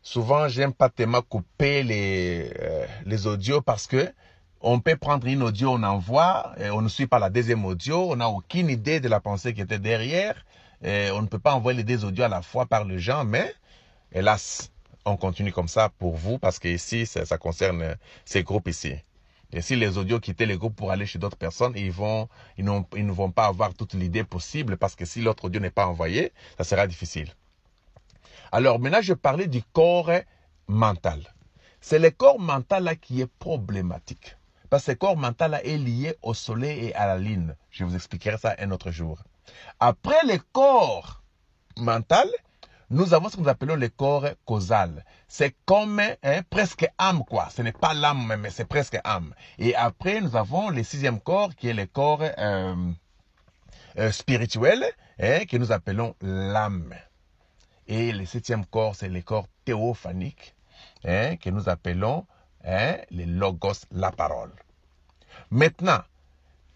souvent, j'aime pas tellement couper les audios parce que on peut prendre une audio, on envoie, et on ne suit pas la deuxième audio, on n'a aucune idée de la pensée qui était derrière, et on ne peut pas envoyer les deux audios à la fois par les gens, mais hélas, on continue comme ça pour vous parce que ici, ça concerne ces groupes ici. Et si les audios quittaient les groupes pour aller chez d'autres personnes, ils ne vont pas avoir toute l'idée possible parce que si l'autre audio n'est pas envoyé, ça sera difficile. Alors maintenant, je parlais du corps mental. C'est le corps mental là qui est problématique. Parce que le corps mental là est lié au soleil et à la lune. Je vous expliquerai ça un autre jour. Après le corps mental, nous avons ce que nous appelons le corps causal. C'est comme presque âme, quoi. Ce n'est pas l'âme, mais c'est presque âme. Et après, nous avons le sixième corps, qui est le corps spirituel, que nous appelons l'âme. Et le septième corps, c'est le corps théophanique, que nous appelons le logos, la parole. Maintenant,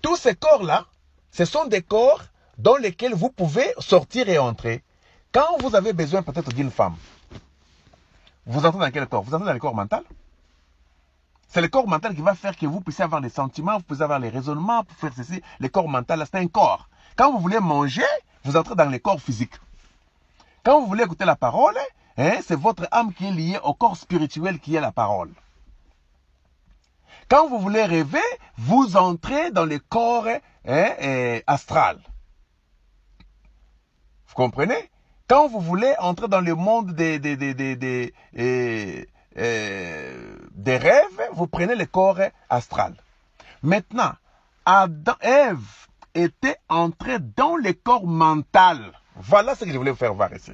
tous ces corps-là, ce sont des corps dans lesquels vous pouvez sortir et entrer. Quand vous avez besoin peut-être d'une femme, vous entrez dans quel corps? Vous entrez dans le corps mental. C'est le corps mental qui va faire que vous puissiez avoir les sentiments, vous puissiez avoir les raisonnements, pour faire ceci. Le corps mental, c'est un corps. Quand vous voulez manger, vous entrez dans le corps physique. Quand vous voulez écouter la parole, c'est votre âme qui est liée au corps spirituel qui est la parole. Quand vous voulez rêver, vous entrez dans le corps astral. Vous comprenez? Quand vous voulez entrer dans le monde des rêves, vous prenez le corps astral. Maintenant, Ève était entrée dans le corps mental. Voilà ce que je voulais vous faire voir ici.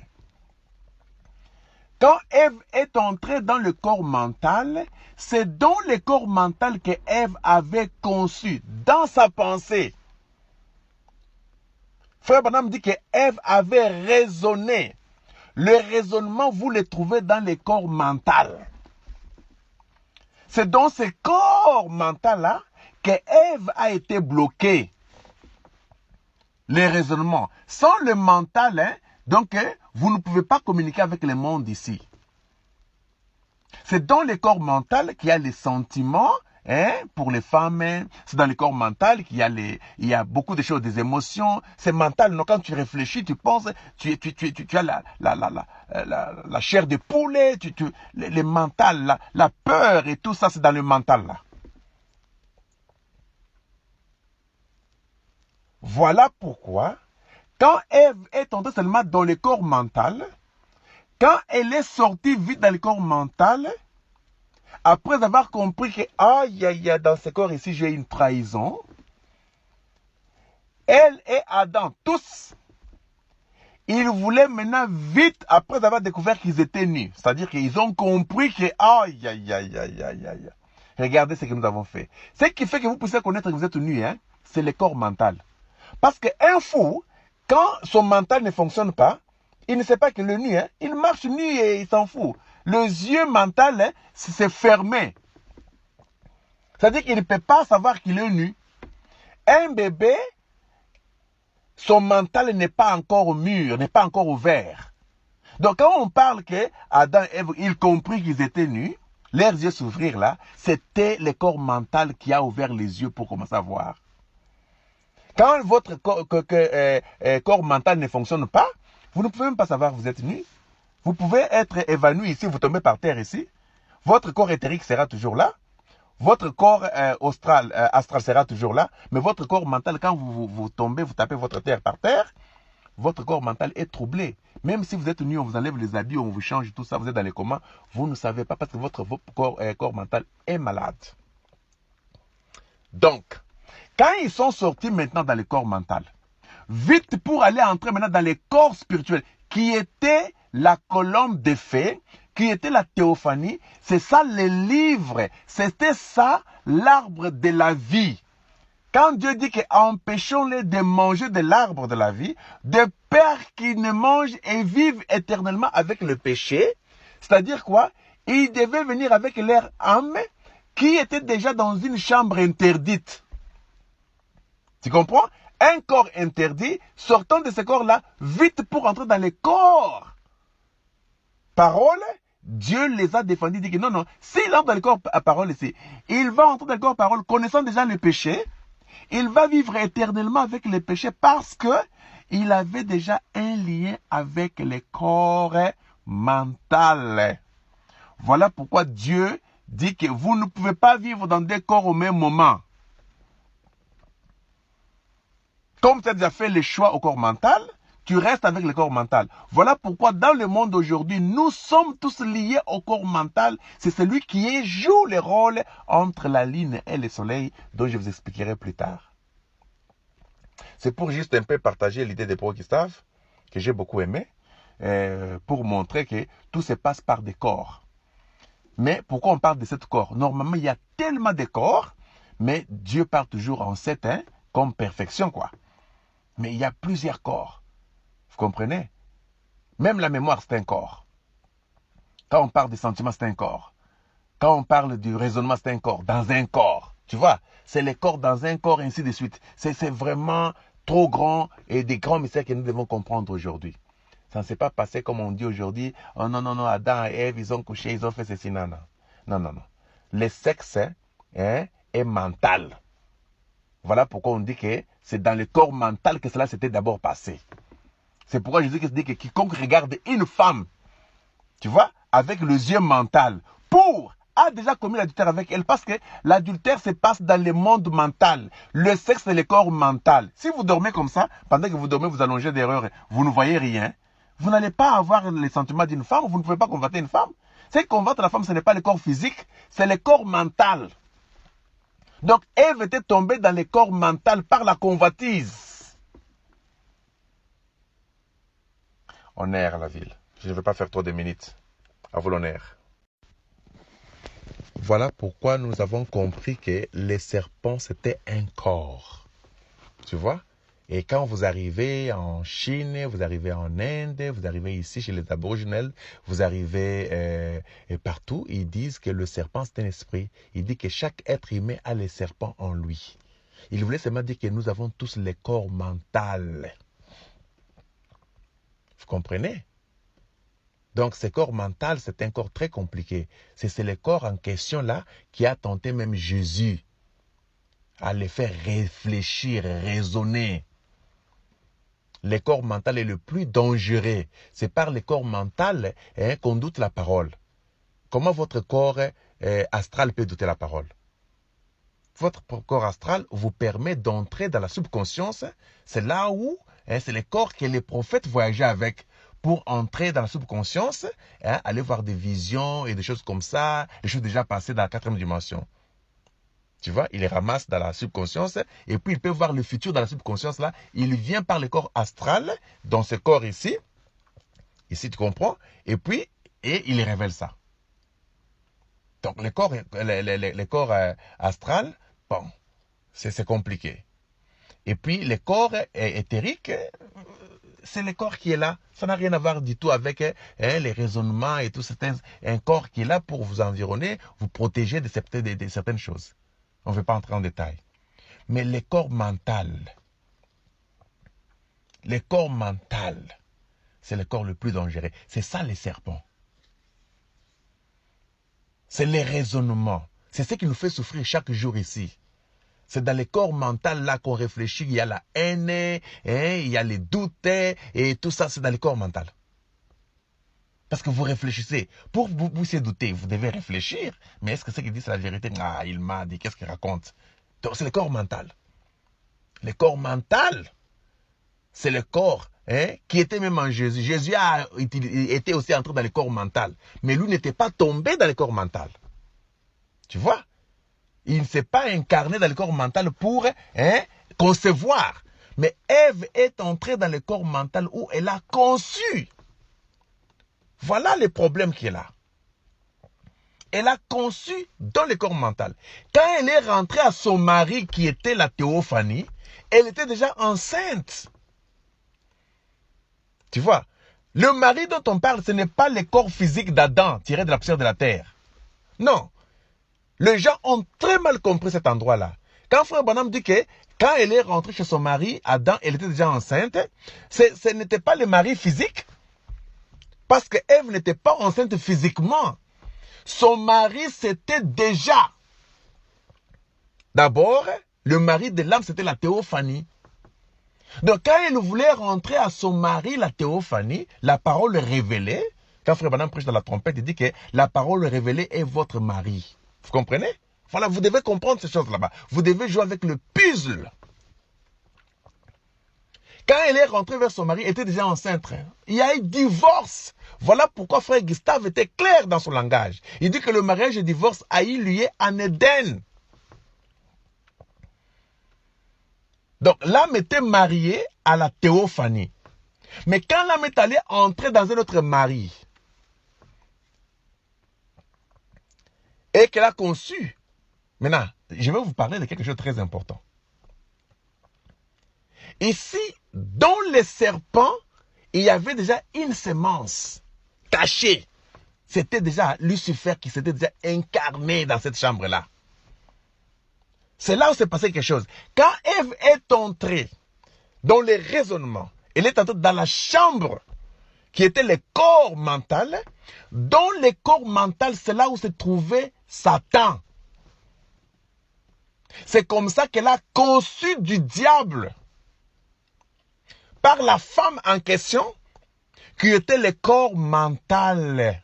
Quand Ève est entrée dans le corps mental, c'est dans le corps mental que Ève avait conçu, dans sa pensée. Frère Branham dit que Ève avait raisonné. Le raisonnement, vous le trouvez dans le corps mental. C'est dans ce corps mental-là que Ève a été bloquée. Le raisonnement. Sans le mental, donc vous ne pouvez pas communiquer avec le monde ici. C'est dans le corps mental qu'il y a les sentiments. Pour les femmes, c'est dans le corps mental qu'il y a beaucoup de choses, des émotions. C'est mental. Donc, quand tu réfléchis, tu penses, tu as la chair de poulet, le mental, la peur et tout ça, c'est dans le mental là. Voilà pourquoi, quand Ève est entrée seulement dans le corps mental, quand elle est sortie vite dans le corps mental, après avoir compris que, dans ce corps ici, j'ai une trahison, elle et Adam, tous, ils voulaient maintenant vite, après avoir découvert qu'ils étaient nus. C'est-à-dire qu'ils ont compris que, regardez ce que nous avons fait. Ce qui fait que vous puissiez connaître que vous êtes nus, c'est le corps mental. Parce qu'un fou, quand son mental ne fonctionne pas, il ne sait pas que le nu, il marche nu et il s'en fout. Le yeux mental, c'est fermé. C'est-à-dire qu'il ne peut pas savoir qu'il est nu. Un bébé, son mental n'est pas encore mûr, n'est pas encore ouvert. Donc quand on parle que Adam et Ève, ils compris qu'ils étaient nus, leurs yeux s'ouvrirent là, c'était le corps mental qui a ouvert les yeux pour commencer à voir. Quand votre corps mental ne fonctionne pas, vous ne pouvez même pas savoir que vous êtes nu. Vous pouvez être évanoui ici, vous tombez par terre ici. Votre corps éthérique sera toujours là. Votre corps astral sera toujours là. Mais votre corps mental, quand vous tombez, vous tapez votre terre par terre, votre corps mental est troublé. Même si vous êtes nu, on vous enlève les habits, on vous change tout ça, vous êtes dans les comas, vous ne savez pas parce que votre corps mental est malade. Donc, quand ils sont sortis maintenant dans le corps mental, vite pour aller entrer maintenant dans les corps spirituels, qui était la colombe des fées, qui était la théophanie, c'est ça les livres, c'était ça l'arbre de la vie. Quand Dieu dit qu'empêchons-les de manger de l'arbre de la vie, de peur qu'ils ne mangent et vivent éternellement avec le péché, c'est-à-dire quoi? Ils devaient venir avec leur âme qui était déjà dans une chambre interdite. Tu comprends? Un corps interdit, sortant de ce corps-là, vite pour entrer dans les corps. Parole Dieu les a défendus, il dit que non, non, s'il entre dans le corps à parole ici, il va entrer dans le corps à parole, connaissant déjà le péché, il va vivre éternellement avec le péché parce que il avait déjà un lien avec le corps mental. Voilà pourquoi Dieu dit que vous ne pouvez pas vivre dans deux corps au même moment. Comme tu as déjà fait le choix au corps mental, tu restes avec le corps mental. Voilà pourquoi dans le monde d'aujourd'hui, nous sommes tous liés au corps mental. C'est celui qui joue le rôle entre la lune et le soleil, dont je vous expliquerai plus tard. C'est pour juste un peu partager l'idée de Paul Gustave, que j'ai beaucoup aimé, pour montrer que tout se passe par des corps. Mais pourquoi on parle de ce corps? Normalement, il y a tellement de corps, mais Dieu parle toujours en sept, comme perfection, quoi. Mais il y a plusieurs corps. Vous comprenez? Même la mémoire, c'est un corps. Quand on parle des sentiments, c'est un corps. Quand on parle du raisonnement, c'est un corps. Dans un corps. Tu vois? C'est les corps dans un corps, et ainsi de suite. C'est vraiment trop grand et des grands mystères que nous devons comprendre aujourd'hui. Ça ne s'est pas passé comme on dit aujourd'hui. Oh non, non, non, Adam et Ève, ils ont couché, ils ont fait ceci. Non, non. Non, non, non. Le sexe est mental. Voilà pourquoi on dit que c'est dans le corps mental que cela s'était d'abord passé. C'est pourquoi Jésus dit que quiconque regarde une femme, tu vois, avec les yeux mental, a déjà commis l'adultère avec elle, parce que l'adultère se passe dans le monde mental. Le sexe, c'est le corps mental. Si vous dormez comme ça, pendant que vous dormez, vous allongez d'erreur, vous ne voyez rien, vous n'allez pas avoir les sentiments d'une femme, vous ne pouvez pas convoiter une femme. C'est convoiter la femme, ce n'est pas le corps physique, c'est le corps mental. Donc, Ève était tombée dans le corps mental par la convoitise. Honneur la ville. Je ne veux pas faire trop de minutes. À vous l'honneur. Voilà pourquoi nous avons compris que les serpents, c'était un corps. Tu vois? Et quand vous arrivez en Chine, vous arrivez en Inde, vous arrivez ici chez les aborigènes, vous arrivez partout, ils disent que le serpent, c'est un esprit. Il dit que chaque être humain a les serpents en lui. Il voulait seulement dire que nous avons tous les corps mental. Vous comprenez? Donc, ce corps mental, c'est un corps très compliqué. C'est le corps en question là qui a tenté même Jésus à le faire réfléchir, raisonner. Le corps mental est le plus dangereux. C'est par le corps mental qu'on doute la parole. Comment votre corps astral peut douter la parole? Votre corps astral vous permet d'entrer dans la subconscience. C'est là où c'est le corps que les prophètes voyageaient avec pour entrer dans la subconscience, aller voir des visions et des choses comme ça, des choses déjà passées dans la 4e dimension. Tu vois, il les ramasse dans la subconscience et puis il peut voir le futur dans la subconscience là. Il vient par le corps astral, dans ce corps ici. Ici, tu comprends? Et puis, il révèle ça. Donc, le corps astral, bon, c'est compliqué. Et puis, le corps éthérique, c'est le corps qui est là. Ça n'a rien à voir du tout avec les raisonnements et tout. C'est un corps qui est là pour vous environner, vous protéger de certaines choses. On ne veut pas entrer en détail. Mais le corps mental, c'est le corps le plus dangereux. C'est ça les serpents. C'est les raisonnements. C'est ce qui nous fait souffrir chaque jour ici. C'est dans le corps mental là qu'on réfléchit. Il y a la haine, il y a les doutes et tout ça, c'est dans le corps mental. Parce que vous réfléchissez. Pour vous puissiez douter, vous devez réfléchir. Mais est-ce que ce qu'il dit, c'est la vérité? Ah, il m'a dit, qu'est-ce qu'il raconte? Donc, c'est le corps mental. Le corps mental, c'est le corps qui était même en Jésus. Jésus était aussi entré dans le corps mental. Mais lui n'était pas tombé dans le corps mental. Tu vois? Il ne s'est pas incarné dans le corps mental pour concevoir. Mais Ève est entrée dans le corps mental où elle a conçu. Voilà le problème qui est là. Elle a conçu dans le corps mental. Quand elle est rentrée à son mari qui était la théophanie, elle était déjà enceinte. Tu vois, le mari dont on parle, ce n'est pas le corps physique d'Adam tiré de la poussière de la terre. Non. Les gens ont très mal compris cet endroit-là. Quand Frère Branham dit que quand elle est rentrée chez son mari, Adam, elle était déjà enceinte, ce n'était pas le mari physique. Parce que Ève n'était pas enceinte physiquement. Son mari, c'était déjà. D'abord, le mari de l'âme, c'était la théophanie. Donc, quand elle voulait rentrer à son mari, la théophanie, la parole révélée, quand Frère Branham prêche dans la trompette, il dit que la parole révélée est votre mari. Vous comprenez? Voilà, vous devez comprendre ces choses là-bas. Vous devez jouer avec le puzzle. Quand elle est rentrée vers son mari, elle était déjà enceinte. Il y a eu divorce. Voilà pourquoi Frère Gustave était clair dans son langage. Il dit que le mariage et le divorce a eu lieu en Éden. Donc l'âme était mariée à la théophanie. Mais quand l'âme est allée entrer dans un autre mari, et qu'elle a conçu, maintenant, je vais vous parler de quelque chose de très important. Ici, dans les serpents, il y avait déjà une semence cachée. C'était déjà Lucifer qui s'était déjà incarné dans cette chambre-là. C'est là où s'est passé quelque chose. Quand Ève est entrée dans les raisonnements, elle est entrée dans la chambre qui était le corps mental. Dans le corps mental, c'est là où se trouvait Satan. C'est comme ça qu'elle a conçu du diable par la femme en question, qui était le corps mental.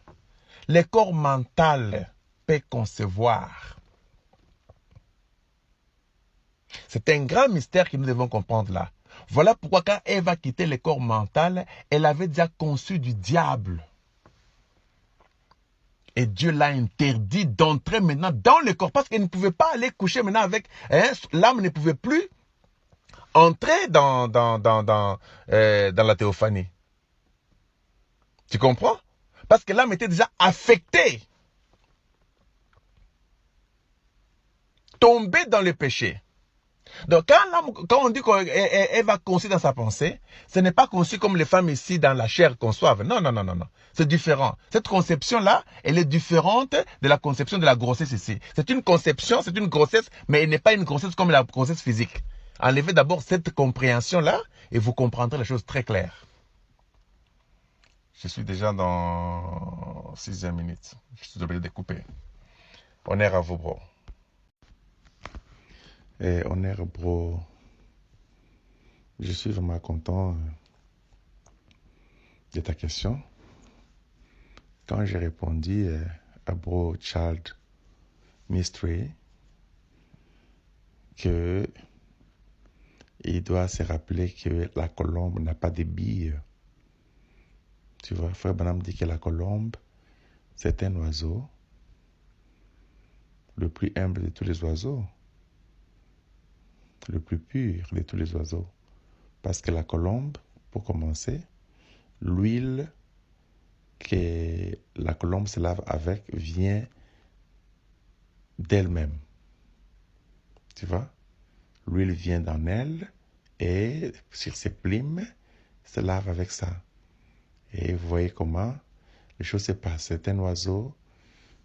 Le corps mental peut concevoir. C'est un grand mystère que nous devons comprendre là. Voilà pourquoi quand Ève a quitté le corps mental, elle avait déjà conçu du diable. Et Dieu l'a interdit d'entrer maintenant dans le corps, parce qu'elle ne pouvait pas aller coucher maintenant avec... l'âme ne pouvait plus entrer dans la théophanie. Tu comprends? Parce que l'âme était déjà affectée. Tombée dans le péché. Donc quand on dit qu'elle va conçu dans sa pensée, ce n'est pas conçu comme les femmes ici dans la chair conçoivent. Non, non, non, non, non. C'est différent. Cette conception-là, elle est différente de la conception de la grossesse ici. C'est une conception, c'est une grossesse, mais elle n'est pas une grossesse comme la grossesse physique. Enlevez d'abord cette compréhension-là et vous comprendrez les choses très claires. Je suis déjà dans 6e minute. Je suis obligé de couper. Honneur à vous, bro. Et honneur, bro. Je suis vraiment content de ta question. Quand j'ai répondu à bro Child Mystery que il doit se rappeler que la colombe n'a pas de billes. Tu vois, Frère Branham dit que la colombe, c'est un oiseau, le plus humble de tous les oiseaux, le plus pur de tous les oiseaux. Parce que la colombe, pour commencer, l'huile que la colombe se lave avec vient d'elle-même. Tu vois? L'huile vient dans elle et sur ses plumes, se lave avec ça. Et vous voyez comment les choses se passent. C'est un oiseau,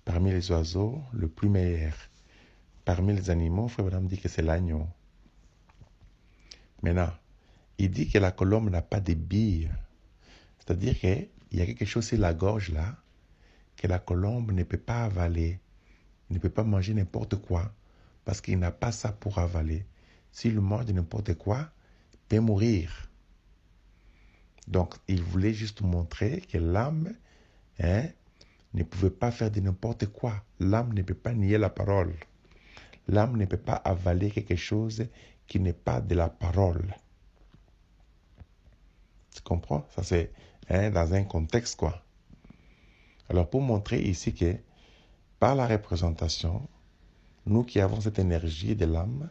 parmi les oiseaux, le plus meilleur. Parmi les animaux, Frère Branham dit que c'est l'agneau. Maintenant, il dit que la colombe n'a pas de billes. C'est-à-dire qu'il y a quelque chose sur la gorge là, que la colombe ne peut pas avaler, ne peut pas manger n'importe quoi, parce qu'il n'a pas ça pour avaler. S'il mange n'importe quoi, il peut mourir. Donc, il voulait juste montrer que l'âme ne pouvait pas faire de n'importe quoi. L'âme ne peut pas nier la parole. L'âme ne peut pas avaler quelque chose qui n'est pas de la parole. Tu comprends? Ça, c'est dans un contexte, quoi. Alors, pour montrer ici que, par la représentation, nous qui avons cette énergie de l'âme,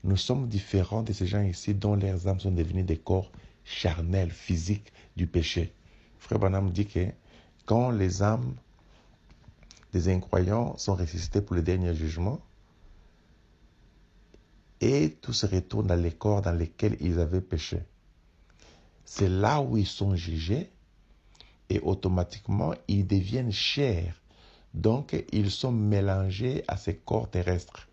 nous sommes différents de ces gens ici dont leurs âmes sont devenues des corps charnels, physiques du péché. Frère Branham dit que quand les âmes des incroyants sont ressuscitées pour le dernier jugement, et tout se retourne dans les corps dans lesquels ils avaient péché. C'est là où ils sont jugés et automatiquement ils deviennent chairs. Donc ils sont mélangés à ces corps terrestres.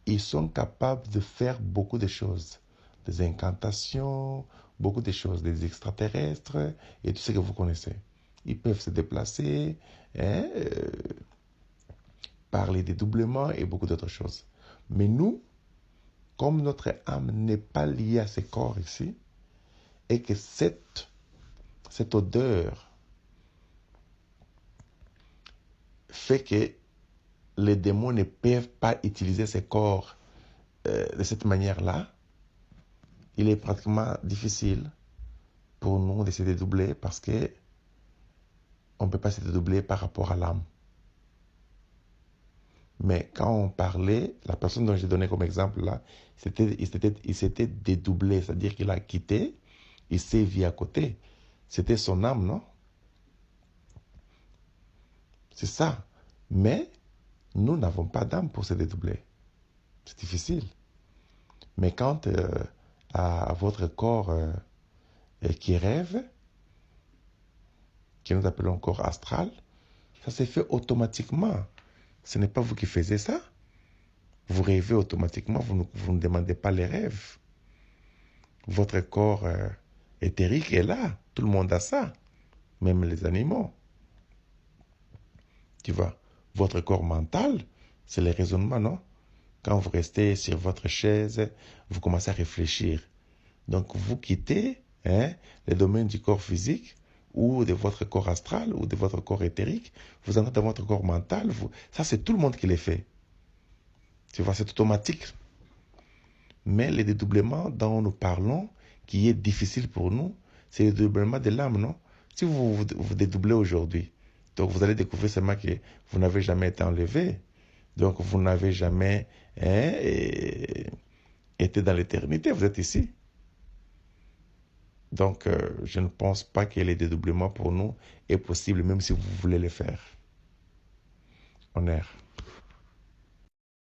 Ils sont capables de faire beaucoup de choses. Des incantations, beaucoup de choses, des extraterrestres et tout ce que vous connaissez. Ils peuvent se déplacer, hein, parler des doublements et beaucoup d'autres choses. Mais nous, comme notre âme n'est pas liée à ce corps ici, et que cette odeur fait que les démons ne peuvent pas utiliser ces corps de cette manière-là, il est pratiquement difficile pour nous de se dédoubler parce que on ne peut pas se dédoubler par rapport à l'âme. Mais quand on parlait, la personne dont j'ai donné comme exemple là, il s'était dédoublé, c'est-à-dire qu'il a quitté, il s'est vu à côté. C'était son âme, non? C'est ça. Mais nous n'avons pas d'âme pour se dédoubler. C'est difficile. Mais quand à votre corps qui rêve, que nous appelons corps astral, ça s'est fait automatiquement. Ce n'est pas vous qui faisiez ça. Vous rêvez automatiquement, vous ne demandez pas les rêves. Votre corps éthérique est là. Tout le monde a ça. Même les animaux. Tu vois, votre corps mental, c'est le raisonnement, non? Quand vous restez sur votre chaise, vous commencez à réfléchir. Donc, vous quittez le domaine du corps physique ou de votre corps astral ou de votre corps éthérique. Vous entrez dans votre corps mental. Ça, c'est tout le monde qui le fait. Tu vois, c'est automatique. Mais le dédoublement dont nous parlons, qui est difficile pour nous, c'est le dédoublement de l'âme, non? Si vous dédoublez aujourd'hui, donc vous allez découvrir seulement que vous n'avez jamais été enlevé. Donc vous n'avez jamais été dans l'éternité, vous êtes ici. Donc je ne pense pas que le dédoublement pour nous est possible, même si vous voulez le faire. Honneur.